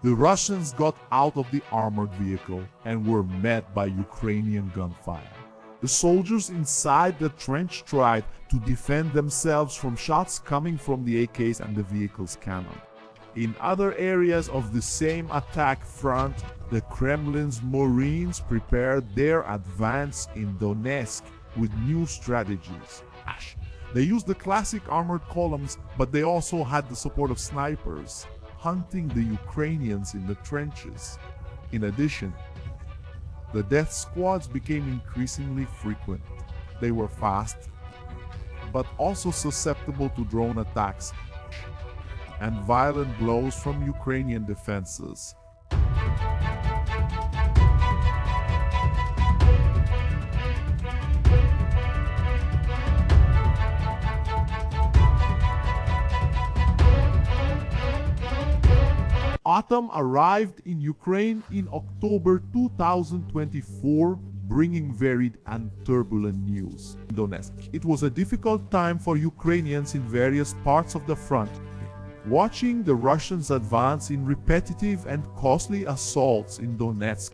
The Russians got out of the armored vehicle and were met by Ukrainian gunfire. The soldiers inside the trench tried to defend themselves from shots coming from the AKs and the vehicle's cannon. In other areas of the same attack front, the Kremlin's Marines prepared their advance in Donetsk with new strategies. They used the classic armored columns, but they also had the support of snipers, hunting the Ukrainians in the trenches. In addition, the death squads became increasingly frequent. They were fast, but also susceptible to drone attacks and violent blows from Ukrainian defenses. Autumn arrived in Ukraine in October 2024, bringing varied and turbulent news. In Donetsk, it was a difficult time for Ukrainians in various parts of the front. Watching the Russians advance in repetitive and costly assaults in Donetsk,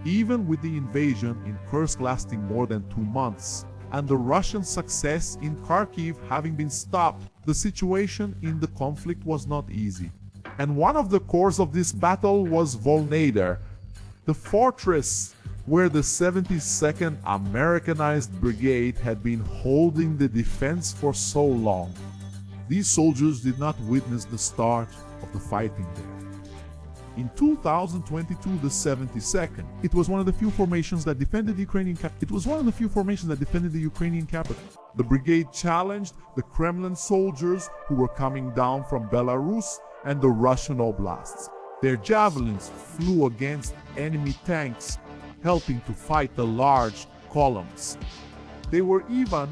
even with the invasion in Kursk lasting more than 2 months, and the Russian success in Kharkiv having been stopped, the situation in the conflict was not easy. And one of the cores of this battle was Volnovakha, the fortress where the 72nd Americanized Brigade had been holding the defense for so long. These soldiers did not witness the start of the fighting there. In 2022, the 72nd, it was one of the few formations that defended the Ukrainian capital. The brigade challenged the Kremlin soldiers who were coming down from Belarus and the Russian oblasts. Their javelins flew against enemy tanks, helping to fight the large columns. They were even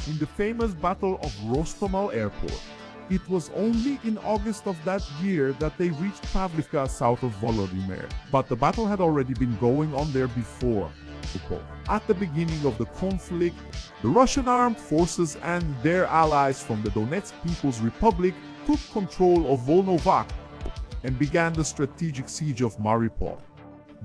in the famous Battle of Rostomel Airport. It was only in August of that year that they reached Pavlivka south of Volodymyr, but the battle had already been going on there before. At the beginning of the conflict, the Russian armed forces and their allies from the Donetsk People's Republic took control of Volnovakha and began the strategic siege of Mariupol,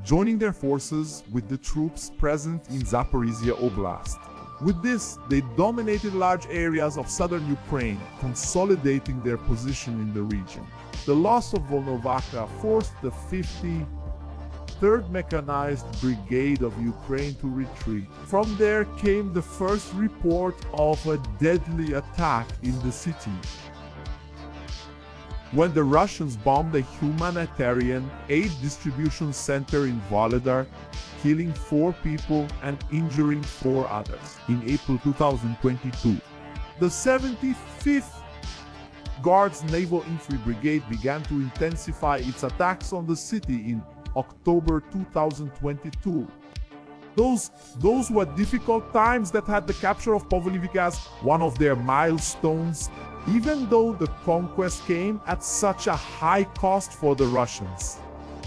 joining their forces with the troops present in Zaporizhia Oblast. With this, they dominated large areas of southern Ukraine, consolidating their position in the region. The loss of Volnovakha forced the 53rd Mechanized Brigade of Ukraine to retreat. From there came the first report of a deadly attack in the city, when the Russians bombed a humanitarian aid distribution center in Vuhledar, killing 4 people and injuring 4 others. In April 2022, the 75th Guards Naval Infantry Brigade began to intensify its attacks on the city in October 2022. Those were difficult times that had the capture of Volnovakha as one of their milestones, even though the conquest came at such a high cost for the Russians.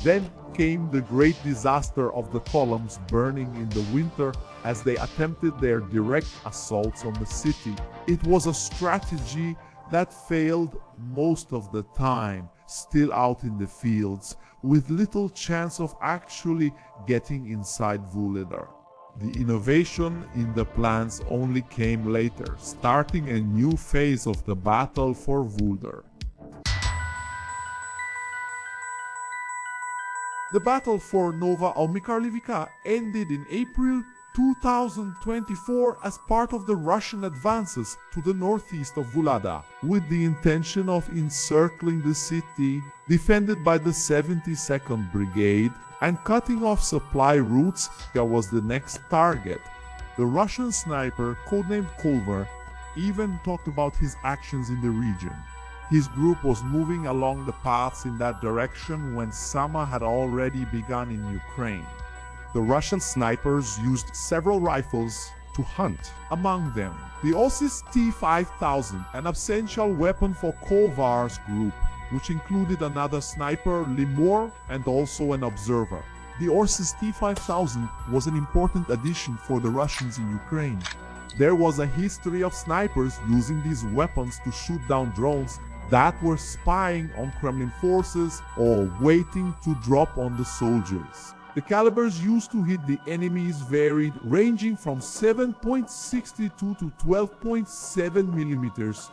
Then came the great disaster of the columns burning in the winter as they attempted their direct assaults on the city. It was a strategy that failed most of the time, still out in the fields, with little chance of actually getting inside Vuhledar. The innovation in the plans only came later, starting a new phase of the battle for Vuhledar. The battle for Nova Omikarlivika ended in April 2024 as part of the Russian advances to the northeast of Vuhledar, with the intention of encircling the city, defended by the 72nd Brigade, and cutting off supply routes. That was the next target. The Russian sniper, codenamed Kolver, even talked about his actions in the region. His group was moving along the paths in that direction when summer had already begun in Ukraine. The Russian snipers used several rifles to hunt. Among them, the Osis T-5000, an essential weapon for Kolvar's group, which included another sniper, Limor, and also an observer. The Osis T-5000 was an important addition for the Russians in Ukraine. There was a history of snipers using these weapons to shoot down drones that were spying on Kremlin forces or waiting to drop on the soldiers. The calibers used to hit the enemies varied, ranging from 7.62 to 12.7 millimeters.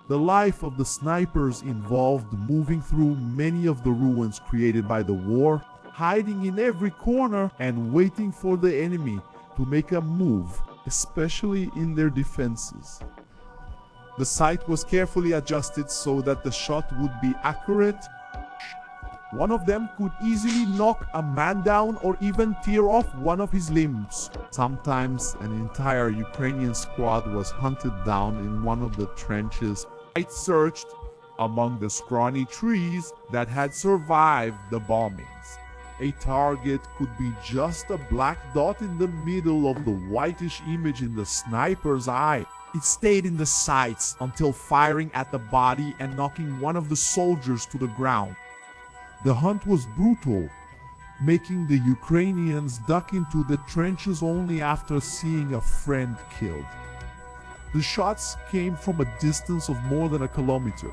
The life of the snipers involved moving through many of the ruins created by the war, hiding in every corner and waiting for the enemy to make a move, especially in their defenses. The sight was carefully adjusted so that the shot would be accurate. One of them could easily knock a man down or even tear off one of his limbs. Sometimes an entire Ukrainian squad was hunted down in one of the trenches. I searched among the scrawny trees that had survived the bombings. A target could be just a black dot in the middle of the whitish image in the sniper's eye. It stayed in the sights until firing at the body and knocking one of the soldiers to the ground. The hunt was brutal, making the Ukrainians duck into the trenches only after seeing a friend killed. The shots came from a distance of more than a kilometer.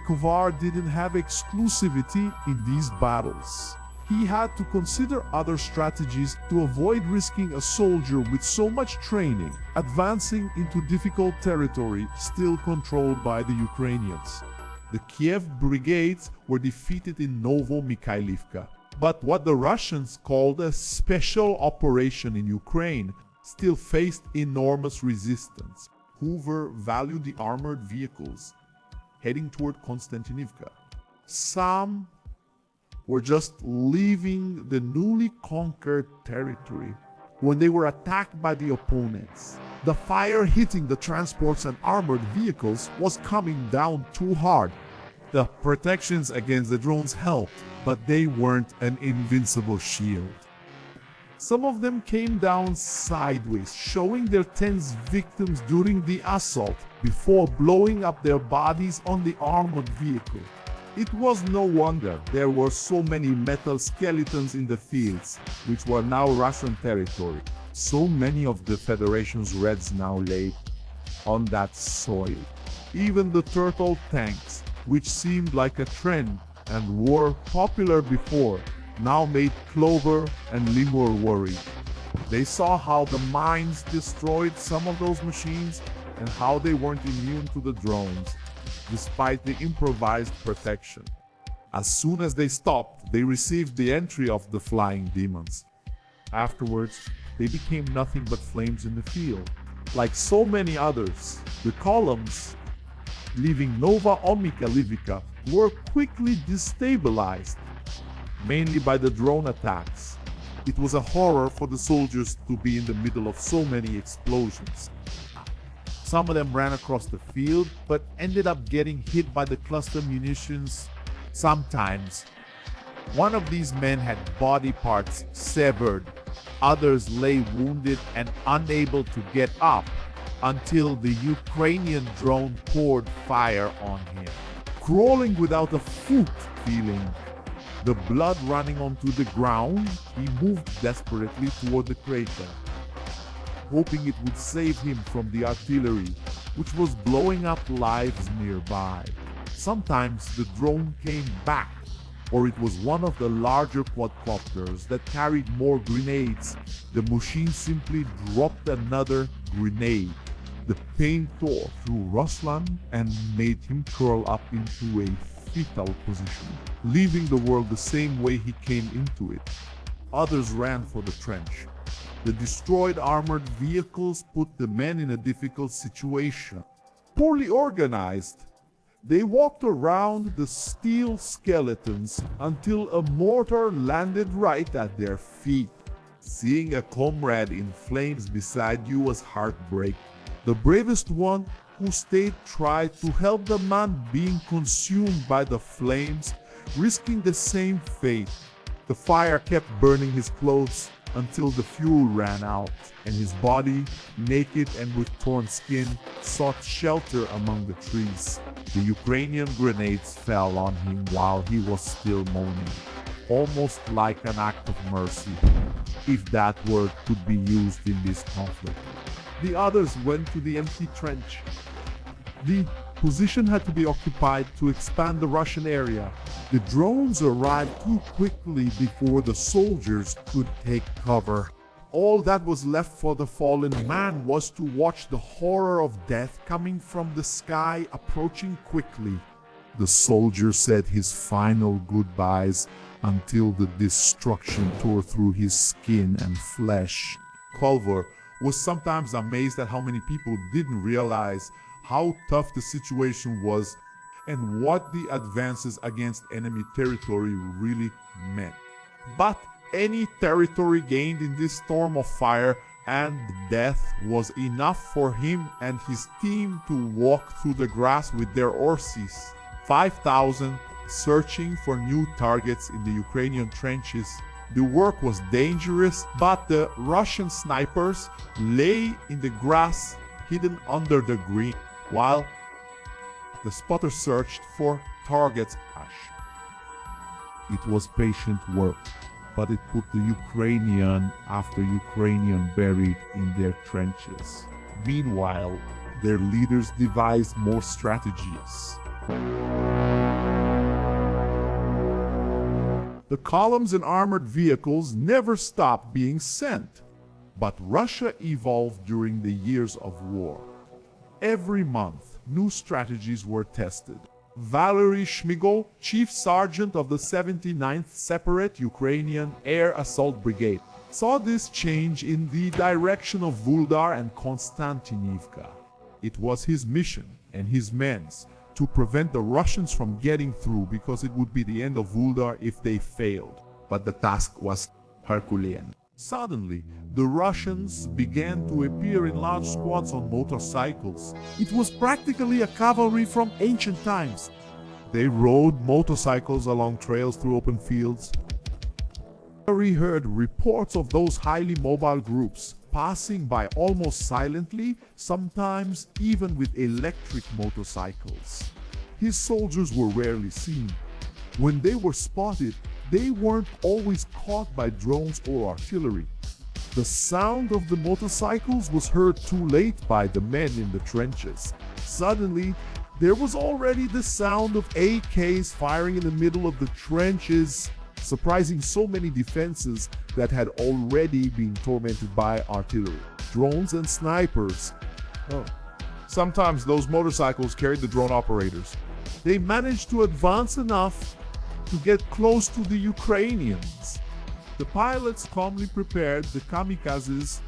Kovar didn't have exclusivity in these battles. He had to consider other strategies to avoid risking a soldier with so much training advancing into difficult territory still controlled by the Ukrainians. The Kiev brigades were defeated in Omikarlivika, but what the Russians called a special operation in Ukraine still faced enormous resistance. Hoover valued the armored vehicles heading toward Konstantinivka. Some were just leaving the newly conquered territory when they were attacked by the opponents. The fire hitting the transports and armored vehicles was coming down too hard. The protections against the drones helped, but they weren't an invincible shield. Some of them came down sideways, showing their tense victims during the assault before blowing up their bodies on the armored vehicle. It was no wonder there were so many metal skeletons in the fields, which were now Russian territory. So many of the Federation's Reds now lay on that soil. Even the turtle tanks, which seemed like a trend and were popular before, now made Clover and Limur worried. They saw how the mines destroyed some of those machines and how they weren't immune to the drones, despite the improvised protection. As soon as they stopped, they received the entry of the flying demons. Afterwards, they became nothing but flames in the field. Like so many others, the columns leaving Nova Omikarlivika were quickly destabilized, mainly by the drone attacks. It was a horror for the soldiers to be in the middle of so many explosions. Some of them ran across the field, but ended up getting hit by the cluster munitions. Sometimes, one of these men had body parts severed. Others lay wounded and unable to get up until the Ukrainian drone poured fire on him. Crawling without a foot, feeling the blood running onto the ground, he moved desperately toward the crater, hoping it would save him from the artillery, which was blowing up lives nearby. Sometimes the drone came back, or it was one of the larger quadcopters that carried more grenades. The machine simply dropped another grenade. The pain tore through Ruslan and made him curl up into a fetal position, leaving the world the same way he came into it. Others ran for the trench. The destroyed armored vehicles put the men in a difficult situation. Poorly organized, they walked around the steel skeletons until a mortar landed right at their feet. Seeing a comrade in flames beside you was heartbreaking. The bravest one who stayed tried to help the man being consumed by the flames, risking the same fate. The fire kept burning his clothes until the fuel ran out, and his body, naked and with torn skin, sought shelter among the trees. The Ukrainian grenades fell on him while he was still moaning, almost like an act of mercy, if that word could be used in this conflict. The others went to the empty trench. The Position had to be occupied to expand the Russian area. The drones arrived too quickly before the soldiers could take cover. All that was left for the fallen man was to watch the horror of death coming from the sky approaching quickly. The soldier said his final goodbyes until the destruction tore through his skin and flesh. Culver was sometimes amazed at how many people didn't realize how tough the situation was and what the advances against enemy territory really meant. But any territory gained in this storm of fire and death was enough for him and his team to walk through the grass with their horses. 5,000 searching for new targets in the Ukrainian trenches. The work was dangerous, but the Russian snipers lay in the grass hidden under the green, while the spotters searched for targets. It was patient work, but it put the Ukrainian after Ukrainian buried in their trenches. Meanwhile, their leaders devised more strategies. The columns and armored vehicles never stopped being sent, but Russia evolved during the years of war. Every month, new strategies were tested. Valery Shmigol, Chief Sergeant of the 79th Separate Ukrainian Air Assault Brigade, saw this change in the direction of Vuhledar and Konstantinivka. It was his mission and his men's to prevent the Russians from getting through because it would be the end of Vuhledar if they failed. But the task was Herculean. Suddenly, the Russians began to appear in large squads on motorcycles. It was practically a cavalry from ancient times. They rode motorcycles along trails through open fields. Valery heard reports of those highly mobile groups passing by almost silently, sometimes even with electric motorcycles. His soldiers were rarely seen. When they were spotted, they weren't always caught by drones or artillery. The sound of the motorcycles was heard too late by the men in the trenches. Suddenly, there was already the sound of AKs firing in the middle of the trenches, surprising so many defenses that had already been tormented by artillery, drones, and snipers. Sometimes those motorcycles carried the drone operators. They managed to advance enough to get close to the Ukrainians. The pilots calmly prepared the kamikazes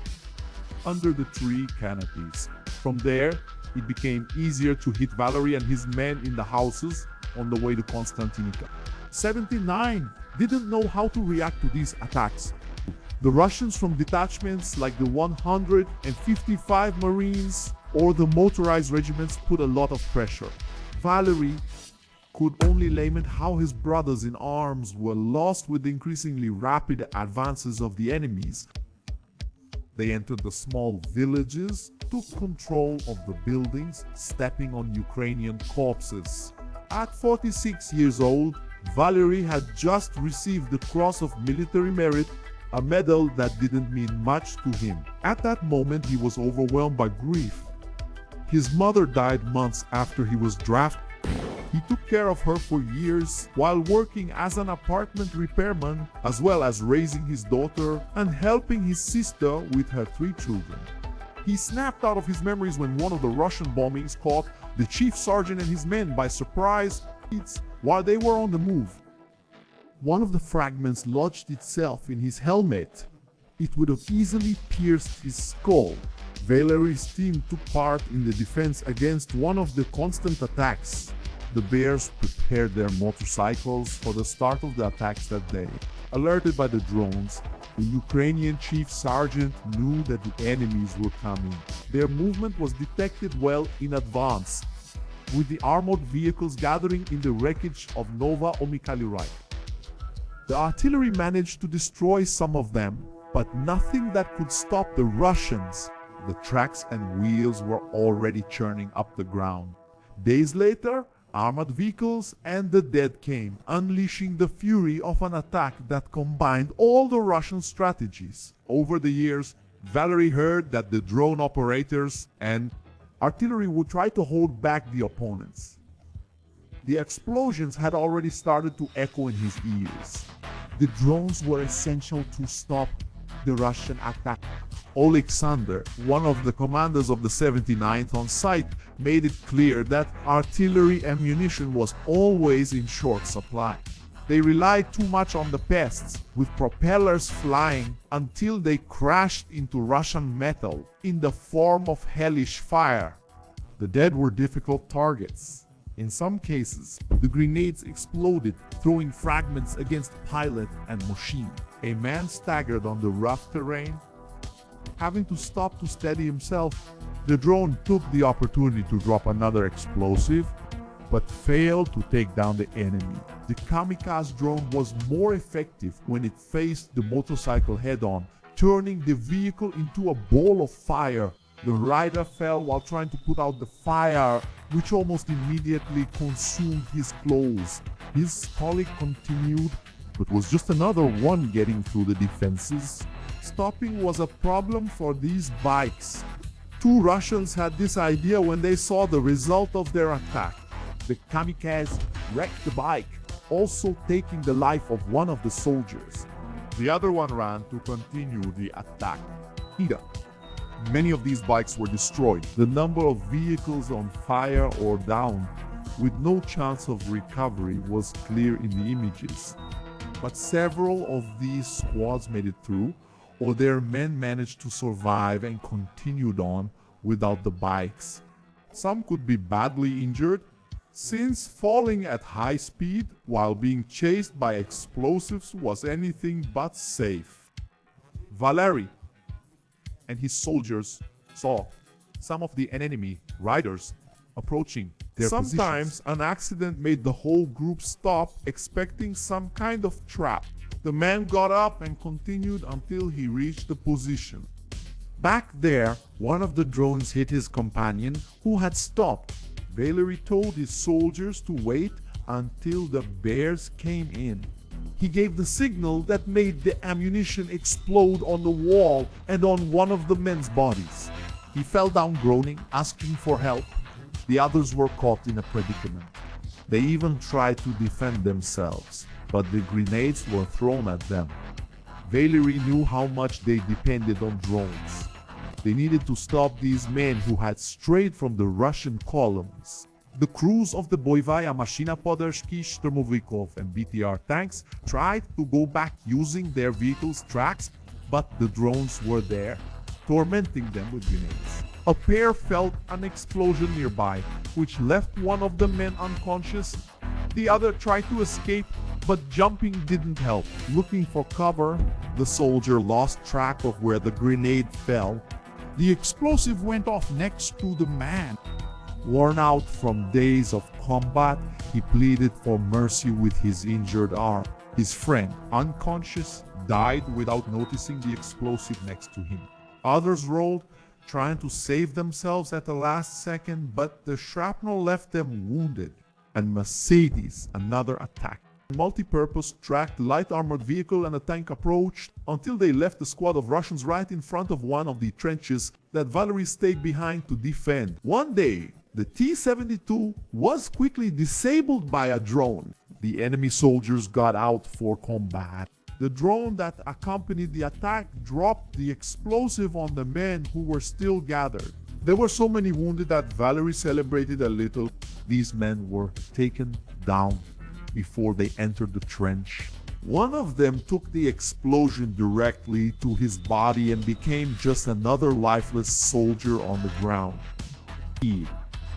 under the tree canopies. From there, it became easier to hit Valery and his men in the houses on the way to Konstantinivka. 79 didn't know how to react to these attacks. The Russians from detachments like the 155 Marines or the motorized regiments put a lot of pressure. Valery could only lament how his brothers in arms were lost with the increasingly rapid advances of the enemies. They entered the small villages, took control of the buildings, stepping on Ukrainian corpses. At 46 years old, Valery had just received the Cross of Military Merit, a medal that didn't mean much to him. At that moment, he was overwhelmed by grief. His mother died months after he was drafted. He took care of her for years while working as an apartment repairman, as well as raising his daughter and helping his sister with her 3 children. He snapped out of his memories when one of the Russian bombings caught the chief sergeant and his men by surprise while they were on the move. One of the fragments lodged itself in his helmet. It would have easily pierced his skull. Valery's team took part in the defense against one of the constant attacks. The Bears prepared their motorcycles for the start of the attacks that day. Alerted by the drones, the Ukrainian chief sergeant knew that the enemies were coming. Their movement was detected well in advance, with the armored vehicles gathering in the wreckage of Nova Omikarlivika. The artillery managed to destroy some of them, but nothing that could stop the Russians. The tracks and wheels were already churning up the ground. Days later, armored vehicles and the dead came, unleashing the fury of an attack that combined all the Russian strategies. Over the years, Valery heard that the drone operators and Artillery would try to hold back the opponents. The explosions had already started to echo in his ears. The drones were essential to stop the Russian attack. Alexander, one of the commanders of the 79th on site, made it clear that artillery ammunition was always in short supply. They relied too much on the pests, with propellers flying until they crashed into Russian metal in the form of hellish fire. The dead were difficult targets. In some cases, the grenades exploded, throwing fragments against pilot and machine. A man staggered on the rough terrain. Having to stop to steady himself, the drone took the opportunity to drop another explosive, but failed to take down the enemy. The kamikaze drone was more effective when it faced the motorcycle head-on, turning the vehicle into a ball of fire. The rider fell while trying to put out the fire, which almost immediately consumed his clothes. His colleague continued, but was just another one getting through the defenses. Stopping was a problem for these bikes. Two Russians had this idea when they saw the result of their attack. The kamikaze wrecked the bike, also taking the life of one of the soldiers. The other one ran to continue the attack. Many of these bikes were destroyed. The number of vehicles on fire or down, with no chance of recovery, was clear in the images. But several of these squads made it through, or their men managed to survive and continued on without the bikes. Some could be badly injured, since falling at high speed while being chased by explosives was anything but safe. Valery and his soldiers saw some of the enemy riders approaching their positions. Sometimes an accident made the whole group stop, expecting some kind of trap. The man got up and continued until he reached the position. Back there, one of the drones hit his companion, who had stopped. Valery told his soldiers to wait until the bears came in. He gave the signal that made the ammunition explode on the wall and on one of the men's bodies. He fell down groaning, asking for help. The others were caught in a predicament. They even tried to defend themselves, but the grenades were thrown at them. Valery knew how much they depended on drones. They needed to stop these men who had strayed from the Russian columns. The crews of the Boyvaya Mashina Poddershki, Shturmovikov and BTR tanks tried to go back using their vehicles' tracks, but the drones were there, tormenting them with grenades. A pair felt an explosion nearby, which left one of the men unconscious. The other tried to escape, but jumping didn't help. Looking for cover, the soldier lost track of where the grenade fell. The explosive went off next to the man. Worn out from days of combat, he pleaded for mercy with his injured arm. His friend, unconscious, died without noticing the explosive next to him. Others rolled, trying to save themselves at the last second, but the shrapnel left them wounded. And Mercedes, another attack. A multi-purpose tracked light armored vehicle and a tank approached until they left the squad of Russians right in front of one of the trenches that Valery stayed behind to defend. One day, the T-72 was quickly disabled by a drone. The enemy soldiers got out for combat. The drone that accompanied the attack dropped the explosive on the men who were still gathered. There were so many wounded that Valery celebrated a little. These men were taken down before they entered the trench. One of them took the explosion directly to his body and became just another lifeless soldier on the ground.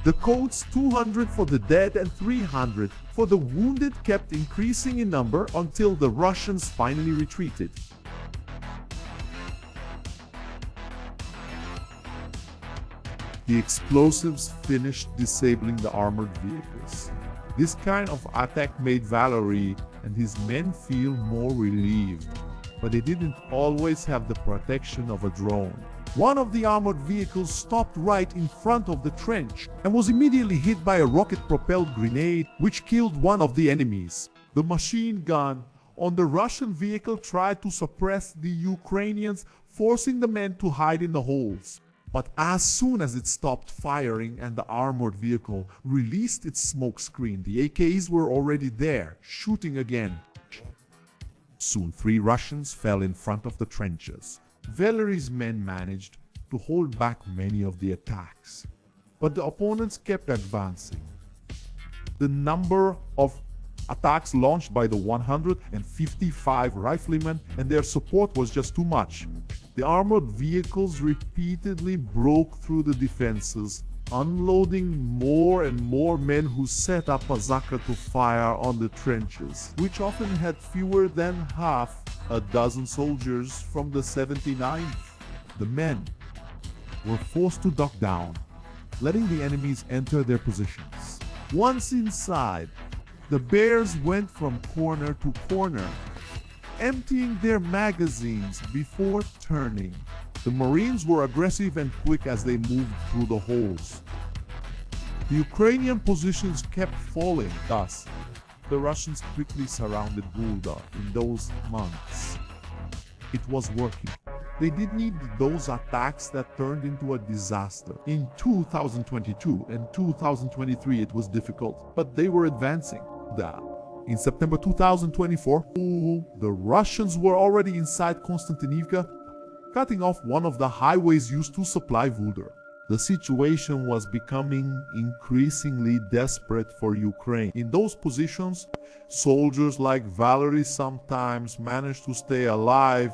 The codes 200 for the dead and 300 for the wounded kept increasing in number until the Russians finally retreated. The explosives finished disabling the armored vehicles. This kind of attack made Valery and his men feel more relieved, but they didn't always have the protection of a drone. One of the armored vehicles stopped right in front of the trench and was immediately hit by a rocket-propelled grenade which killed one of the enemies. The machine gun on the Russian vehicle tried to suppress the Ukrainians, forcing the men to hide in the holes. But as soon as it stopped firing and the armored vehicle released its smoke screen, the AKs were already there, shooting again. Soon 3 Russians fell in front of the trenches. Valery's men managed to hold back many of the attacks, but the opponents kept advancing. The number of attacks launched by the 155 riflemen and their support was just too much. The armored vehicles repeatedly broke through the defenses, unloading more and more men who set up a Zaka to fire on the trenches, which often had fewer than half a dozen soldiers from the 79th. The men were forced to duck down, letting the enemies enter their positions. Once inside, the bears went from corner to corner, emptying their magazines before turning. The Marines were aggressive and quick as they moved through the holes. The Ukrainian positions kept falling, thus, the Russians quickly surrounded Vuhledar in those months. It was working. They did need those attacks that turned into a disaster. In 2022 and 2023 it was difficult, but they were advancing. In September 2024, the Russians were already inside Konstantinivka, cutting off one of the highways used to supply Vuhledar. The situation was becoming increasingly desperate for Ukraine. In those positions, soldiers like Valery sometimes managed to stay alive